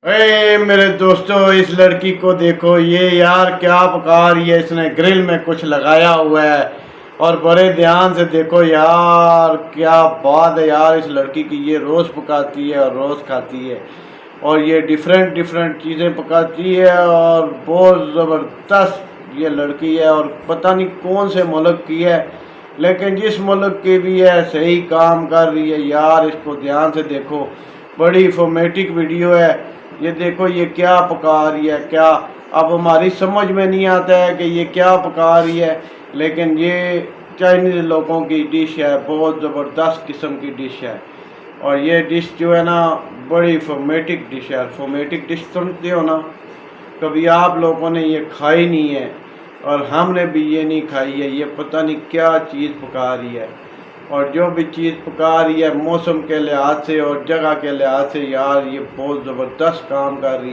अरे मेरे दोस्तों, इस लड़की को देखो, ये यार क्या पका रही है। इसने ग्रिल में कुछ लगाया हुआ है और बड़े ध्यान से देखो यार, क्या बात है यार इस लड़की की। ये रोज़ पकाती है और रोज़ खाती है और ये डिफरेंट डिफरेंट चीज़ें पकाती है और बहुत ज़बरदस्त ये लड़की है। और पता नहीं कौन से मुल्क की है, लेकिन जिस मुल्क की भी है सही काम कर रही है यार। इसको ध्यान से देखो, बड़ी इंफॉर्मेटिव वीडियो है। ये देखो ये क्या पका रही है। क्या अब हमारी समझ में नहीं आता है कि ये क्या पका रही है, लेकिन ये चाइनीज़ लोगों की डिश है, बहुत ज़बरदस्त किस्म की डिश है। और ये डिश जो है ना, बड़ी इंफॉर्मेटिव डिश है। इंफॉर्मेटिव डिश सुनते हो ना, कभी आप लोगों ने ये खाई नहीं है और हमने भी ये नहीं खाई है। ये पता नहीं क्या चीज़ पका रही है। और जो भी चीज़ पका रही है मौसम के लिहाज से और जगह के लिहाज से यार, ये बहुत ज़बरदस्त काम कर रही है।